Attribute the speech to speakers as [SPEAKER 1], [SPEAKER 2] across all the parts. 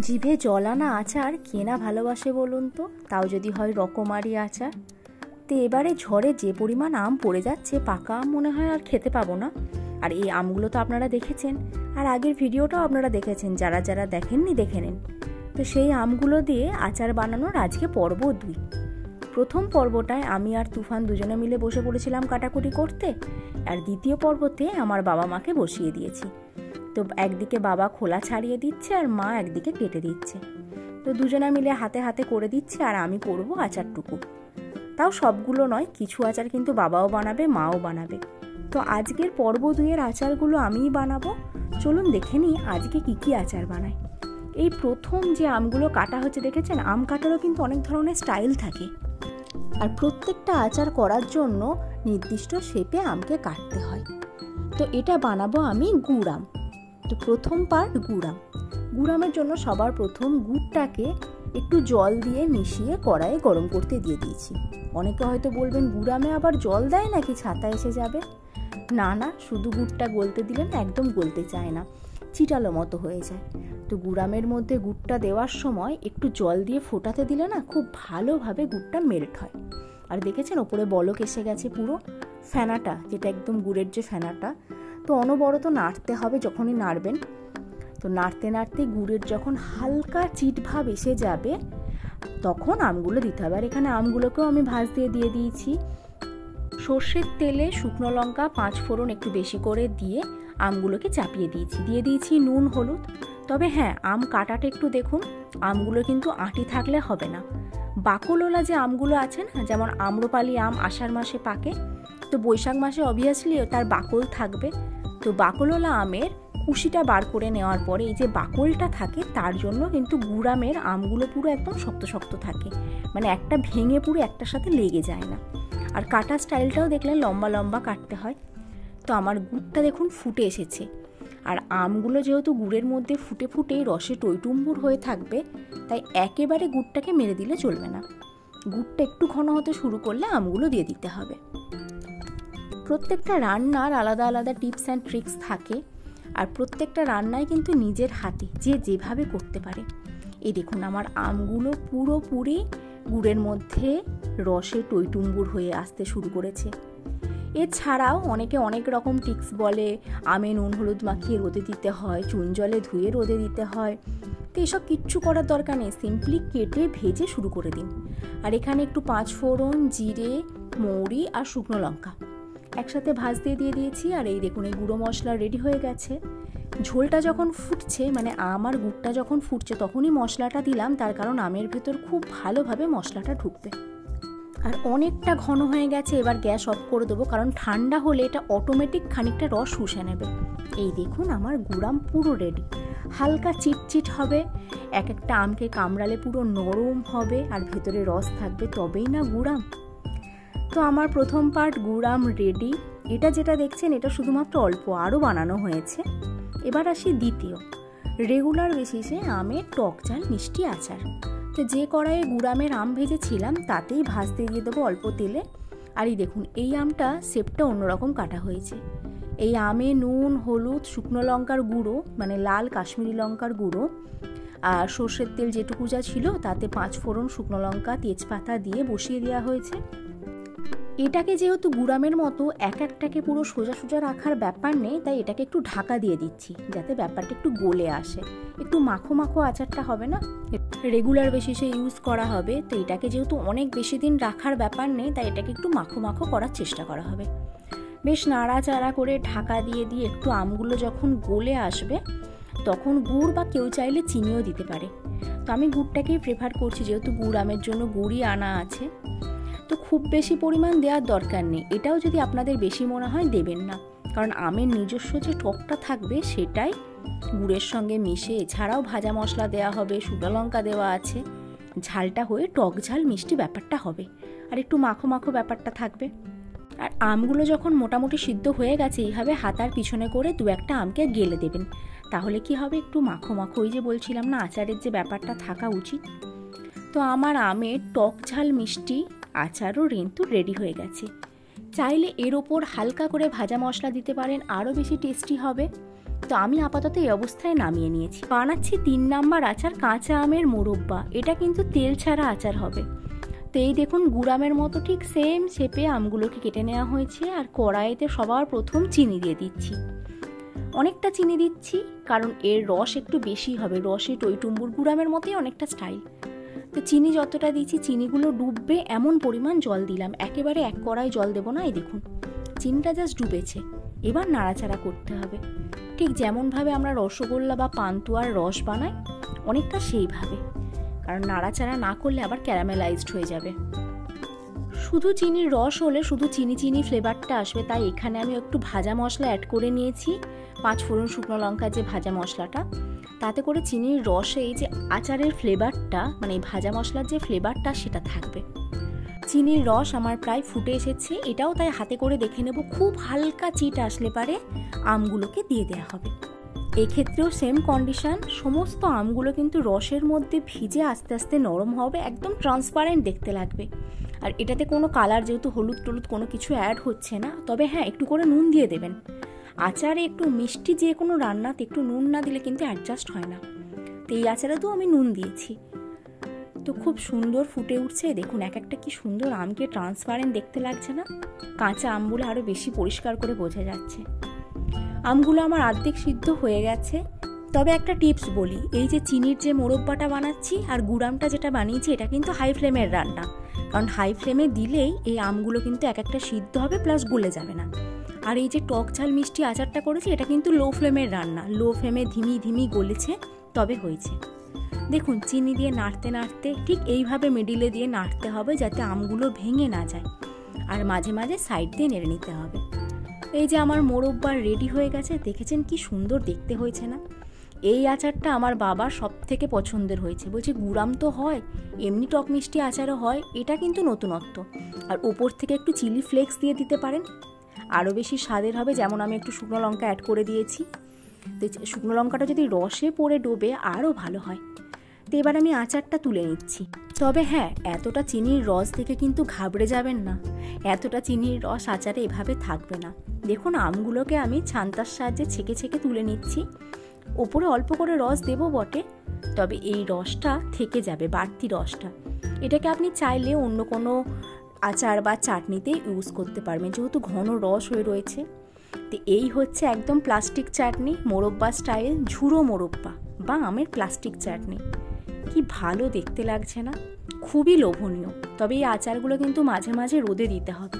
[SPEAKER 1] জিভে জল আনা আচার কে না ভালোবাসে বলুন তো, তাও যদি হয় রকমারি আচার। তো এবারে ঝড়ে যে পরিমাণ আম পড়ে যাচ্ছে, পাকা আম মনে হয় আর খেতে পাবো না। আর এই আমগুলো তো আপনারা দেখেছেন, আর আগের ভিডিওটাও আপনারা দেখেছেন, যারা যারা দেখেননি দেখে নিন। তো সেই আমগুলো দিয়ে আচার বানানোর আজকে পর্ব 2। প্রথম পর্বটায় আমি আর তুফান দুজনে মিলে বসে পড়েছিলাম কাটাকুটি করতে, আর দ্বিতীয় পর্বতে আমার বাবা মাকে বসিয়ে দিয়েছি। তো একদিকে বাবা খোলা ছাড়িয়ে দিচ্ছে আর মা একদিকে কেটে দিচ্ছে। তো দুজনে মিলে হাতে হাতে করে দিচ্ছে, আর আমি করব আচারটুকু। তাও সবগুলো নয়, কিছু আচার কিন্তু বাবাও বানাবে, মাও বানাবে। তো আজকের পর্ব 2-এর আচারগুলো আমিই বানাবো। চলুন দেখে নিই আজকে কি কি আচার বানাই। এই প্রথম যে আমগুলো কাটা হচ্ছে দেখেছেন, আম কাটারও কিন্তু অনেক ধরনের স্টাইল থাকে, আর প্রত্যেকটা আচার করার জন্য নির্দিষ্ট শেপে আমকে কাটতে হয়। তো এটা বানাবো আমি গুড় আম। তো প্রথম পার্ট গুড় আম। গুড় আমের জন্য সবার প্রথম গুড়টাকে একটু জল দিয়ে মিশিয়ে কড়াইয়ে গরম করতে দিয়ে দিয়েছি। অনেকে হয়তো বলবেন গুড় আমে আবার জল দেয় নাকি, ছাতা এসে যাবে। না না, শুধু গুড়টা গলতে দিলেন একদম গলতে চায় না, চিটালো মতো হয়ে যায়। তো গুড় আমের মধ্যে গুড়টা দেওয়ার সময় একটু জল দিয়ে ফোটাতে দিলে না খুব ভালোভাবে গুড়টা মেল্ট হয়। আর দেখেছেন ওপরে বলক এসে গেছে, পুরো ফেনাটা, যেটা একদম গুড়ের যে ফেনাটা। তো অনবরত নাড়তে হবে যখনই নাড়বেন। তো নাড়তে নাড়তে গুড়ের যখন হালকা চিট ভাব এসে যাবে তখন আমগুলো দিতে হবে। আর এখানে আমগুলোকেও আমি ভাঁজ দিয়ে দিয়েছি। সর্ষের তেলে শুকনো লঙ্কা 5 ফোড়ন একটু বেশি করে দিয়ে আমগুলোকে চাপিয়ে দিয়ে দিয়েছি নুন হলুদ। তবে হ্যাঁ, আম কাটাটা একটু দেখুন, আমগুলো কিন্তু আঁটি থাকলে হবে না। বাকলওয়ালা যে আমগুলো আছে না, যেমন আম্রপালি আম আষাঢ় মাসে পাকে, তো বৈশাখ মাসে অবভিয়াসলি তার বাকল থাকবে। তো বাকলওয়ালা আমের কুশিটা বার করে নেওয়ার পরে এই যে বাকলটা থাকে, তার জন্য কিন্তু গুড় আমের আমগুলো পুরো একদম শক্ত শক্ত থাকে, মানে একটা ভেঙে পুরো একটার সাথে লেগে যায় না। আর কাটা স্টাইলটাও দেখলেন লম্বা লম্বা কাটতে হয়। তো আমার গুড়টা দেখুন ফুটে এসেছে। আর আমগুলো যেহেতু গুড়ের মধ্যে ফুটে ফুটে রসে টইটুম্বুর হয়ে থাকবে, তাই একেবারে গুড়টাকে মেরে দিলে চলবে না। গুড়টা একটু ঘন হতে শুরু করলে আমগুলো দিয়ে দিতে হবে। প্রত্যেকটা রান্নার আলাদা আলাদা টিপস অ্যান্ড ট্রিক্স থাকে, আর প্রত্যেকটা রান্নায় কিন্তু নিজের হাতে যে যেভাবে করতে পারে। এই দেখুন আমার আমগুলো পুরোপুরি গুড়ের মধ্যে রসে টইটুম্বুর হয়ে আসতে শুরু করেছে। এছাড়াও অনেকে অনেক রকম টিক্স বলে, আমে নুন হলুদ মাখিয়ে রোদে দিতে হয়, চুন জলে ধুয়ে রোদে দিতে হয়। তো এসব কিচ্ছু করার দরকার নেই, সিম্পলি কেটে ভেজে শুরু করে দিন। আর এখানে একটু 5 ফোড়ন, জিরে, মৌরি আর শুকনো লঙ্কা একসাথে ভাজতে দিয়ে দিয়েছি। আর এই দেখুন এই গুঁড়ো মশলা রেডি হয়ে গেছে। ঝোলটা যখন ফুটছে, মানে আম আর গুড়টা যখন ফুটছে, তখনই মশলাটা দিলাম, তার কারণ আমের ভেতর খুব ভালোভাবে মশলাটা ঢুকবে। আর অনেকটা ঘন হয়ে গেছে, এবার গ্যাস অফ করে দেবো, কারণ ঠান্ডা হলে এটা অটোমেটিক খানিকটা রস শুষে নেবে। এই দেখুন আমার গুড় আম পুরো রেডি। হালকা চিটচিট হবে, এক একটা আমকে কামড়ালে পুরো নরম হবে, আর ভেতরে রস থাকবে, তবেই না গুড় আম। তো আমার প্রথম পার্ট গুড় আম রেডি। এটা যেটা দেখছেন এটা শুধুমাত্র অল্প, আরও বানানো হয়েছে। এবার আসি দ্বিতীয়, রেগুলার বেসিসে আমের টক ঝাল মিষ্টি আচার। তো যে কড়াইয়ে গুড় আমের আম ভেজেছিলাম তাতেই ভাজতে দিয়ে দেবো অল্প তেলে। আর এই দেখুন এই আমটা শেপটা অন্যরকম কাটা হয়েছে। এই আমে নুন হলুদ শুকনো লঙ্কার গুঁড়ো, মানে লাল কাশ্মীরি লঙ্কার গুঁড়ো, আর সর্ষের তেল যেটুকু যা ছিল তাতে 5 ফোড়ন, শুকনো লঙ্কা, তেজপাতা দিয়ে বসিয়ে দেওয়া হয়েছে। এটাকে যেহেতু গুড় আমের মতো এক একটাকে পুরো সোজা সোজা রাখার ব্যাপার নেই, তাই এটাকে একটু ঢাকা দিয়ে দিচ্ছি, যাতে ব্যাপারটা একটু গলে আসে, একটু মাখো মাখো আচারটা হবে না, রেগুলার বেসিসে ইউজ করা হবে। তো এটাকে যেহেতু অনেক বেশি দিন রাখার ব্যাপার নেই, তাই এটাকে একটু মাখো মাখো করার চেষ্টা করা হবে। বেশ নাড়াচাড়া করে ঢাকা দিয়ে একটু আমগুলো যখন গলে আসবে, তখন গুড় বা কেউ চাইলে চিনিও দিতে পারে। তো আমি গুড়টাকেই প্রেফার করছি, যেহেতু গুড় আমের জন্য গুড়ই আনা আছে। তো খুব বেশি পরিমাণ দেওয়ার দরকার নেই, এটাও যদি আপনাদের বেশি মনে হয় দেবেন না, কারণ আমের নিজস্ব যে টকটা থাকবে সেটাই গুড়ের সঙ্গে মিশে। এছাড়াও ভাজা মশলা দেওয়া হবে, শুকনো লঙ্কা দেওয়া আছে, ঝালটা হয়ে টক ঝাল মিষ্টি ব্যাপারটা হবে, আর একটু মাখো মাখো ব্যাপারটা থাকবে। আর আমগুলো যখন মোটামুটি সিদ্ধ হয়ে গেছে, এইভাবে হাতার পিছনে করে 2-1টা আমকে গেলে দেবেন, তাহলে কি হবে একটু মাখো মাখো, ওই যে বলছিলাম না আচারের যে ব্যাপারটা থাকা উচিত। তো আমার আমের টক ঝাল মিষ্টি আচারও কিন্তু রেডি হয়ে গেছে। চাইলে এর ওপর হালকা করে ভাজা মশলা দিতে পারেন, আরও বেশি টেস্টি হবে। তো আমি আপাতত এই অবস্থায় নামিয়ে নিয়েছি। বানাচ্ছি 3 নাম্বার আচার, কাঁচা আমের মোরব্বা। এটা কিন্তু তেল ছাড়া আচার হবে। তো এই দেখুন গুড়ামের মতো ঠিক সেম শেপে আমগুলোকে কেটে নেওয়া হয়েছে। আর কড়াইতে সবার প্রথম চিনি দিয়ে দিচ্ছি, অনেকটা চিনি দিচ্ছি কারণ এর রস একটু বেশি হবে। রসে টইটুম্বুর গুড়ামের মতোই অনেকটা স্টাইল। তো চিনি যতটা দিচ্ছি চিনিগুলো ডুববে এমন পরিমাণ জল দিলাম, একেবারে এক কড়াই জল দেবো না। এই দেখুন চিনিটা জাস্ট ডুবেছে। এবার নাড়াচাড়া করতে হবে, ঠিক যেমনভাবে আমরা রসগোল্লা বা পান্তুয়ার রস বানাই অনেকটা সেইভাবে, কারণ নাড়াচাড়া না করলে আবার ক্যারামেলাইজড হয়ে যাবে। শুধু চিনির রস হলে শুধু চিনি চিনি ফ্লেভারটা আসবে, তাই এখানে আমি একটু ভাজা মশলা অ্যাড করে নিয়েছি, 5 ফোড়ন শুকনো লঙ্কা যে ভাজা মশলাটা, তাতে করে চিনির রসে এই যে আচারের ফ্লেভারটা মানে এই ভাজা মশলার যে ফ্লেভারটা সেটা থাকবে। চিনির রস আমার প্রায় ফুটে এসেছে, এটাও তাই হাতে করে দেখে নেব। খুব হালকা চিট আসলে পারে আমগুলোকে দিয়ে দেওয়া হবে। এক্ষেত্রেও সেম কন্ডিশন, সমস্ত আমগুলো কিন্তু রসের মধ্যে ভিজে আস্তে আস্তে নরম হবে, একদম ট্রান্সপারেন্ট দেখতে লাগবে। আর এটাতে কোনো কালার যেহেতু হলুদ টলুদ কোনো কিছু অ্যাড হচ্ছে না, তবে হ্যাঁ একটু করে নুন দিয়ে দেবেন। আচারে একটু মিষ্টি যে কোনো রান্নাতে একটু নুন না দিলে কিন্তু অ্যাডজাস্ট হয় না। তো এই আচারেতেও আমি নুন দিয়েছি। তো খুব সুন্দর ফুটে উঠছে, দেখুন এক একটা কি সুন্দর আমকে ট্রান্সপারেন্ট দেখতে লাগছে না? কাঁচা আমগুলো আরও বেশি পরিষ্কার করে বোঝা যাচ্ছে। আমগুলো আমার অর্ধেক সিদ্ধ হয়ে গেছে। তবে একটা টিপস বলি, এই যে চিনির যে মোরব্বাটা বানাচ্ছি আর গুড়ামটা যেটা বানিয়েছি এটা কিন্তু হাই ফ্লেমের রান্না, কারণ হাই ফ্লেমে দিলেই এই আমগুলো কিন্তু এক একটা সিদ্ধ হবে প্লাস গলে যাবে না। আর এই যে টক ঝাল মিষ্টি আচারটা করেছি এটা কিন্তু লো ফ্লেমের রান্না, লো ফ্লেমে ধিমি ধিমি গলেছে তবে হয়েছে। দেখুন চিনি দিয়ে নাড়তে নাড়তে ঠিক এইভাবে মিডিলে দিয়ে নাড়তে হবে যাতে আমগুলো ভেঙে না যায়, আর মাঝে মাঝে সাইড দিয়ে নেড়ে নিতে হবে। এই যে আমার মোরব্বা রেডি হয়ে গেছে, দেখেছেন কি সুন্দর দেখতে হয়েছে না? এই আচারটা আমার বাবার সব থেকে পছন্দের হয়েছে। বলছে গুড়াম তো হয়, এমনি টক মিষ্টি আচারও হয়, এটা কিন্তু নতুনত্ব। আর ওপর থেকে একটু চিলি ফ্লেক্স দিয়ে দিতে পারেন, আরও বেশি স্বাদের হবে। যেমন আমি একটু শুকনো লঙ্কা অ্যাড করে দিয়েছি, তো শুকনো লঙ্কাটা যদি রসে পড়ে ডোবে আরও ভালো হয়। তো এবার আমি আচারটা তুলে নিচ্ছি। তবে হ্যাঁ, এতটা চিনির রস দেখে কিন্তু ঘাবড়ে যাবেন না, এতটা চিনির রস আচারে এভাবে থাকবে না। দেখুন আমগুলোকে আমি ছান্তার সাহায্যে ছেঁকে ছেঁকে তুলে নিচ্ছি। ওপরে অল্প করে রস দেবো বটে, তবে এই রসটা থেকে যাবে, বাড়তি রসটা। এটাকে আপনি চাইলে অন্য কোনো আচার বা চাটনিতে ইউজ করতে পারবেন, যেহেতু ঘন রস হয়ে রয়েছে। তো এই হচ্ছে একদম প্লাস্টিক চাটনি, মোরব্বা স্টাইল ঝুড়ো মোরব্বা বা আমের প্লাস্টিক চাটনি। কি ভালো দেখতে লাগছে না? খুবই লোভনীয়। তবে এই আচারগুলো কিন্তু মাঝে মাঝে রোদে দিতে হবে।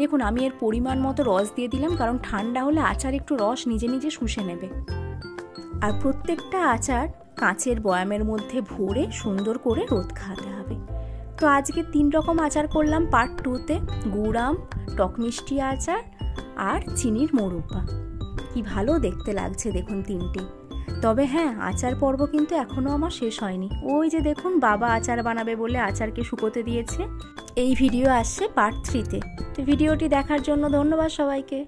[SPEAKER 1] দেখুন আমি এর পরিমাণ মতো রস দিয়ে দিলাম, কারণ ঠান্ডা হলে আচার একটু রস নিজে নিজে শুষে নেবে। আর প্রত্যেকটা আচার কাঁচের বয়ামের মধ্যে ভরে সুন্দর করে রোদ খাওয়াতে হবে। তো আজকে 3 রকম আচার করলাম পার্ট 2-তে, গুড়াম, টক মিষ্টি আচার আর চিনির মোরব্বা। কি ভালো দেখতে লাগছে দেখুন 3টে। তবে হ্যাঁ, আচার পর্ব কিন্তু এখনও আমার শেষ হয়নি। ওই যে দেখুন বাবা আচার বানাবে বলে আচারকে শুকোতে দিয়েছে। এই ভিডিও আসছে পার্ট 3-তে। তো ভিডিওটি দেখার জন্য ধন্যবাদ সবাইকে।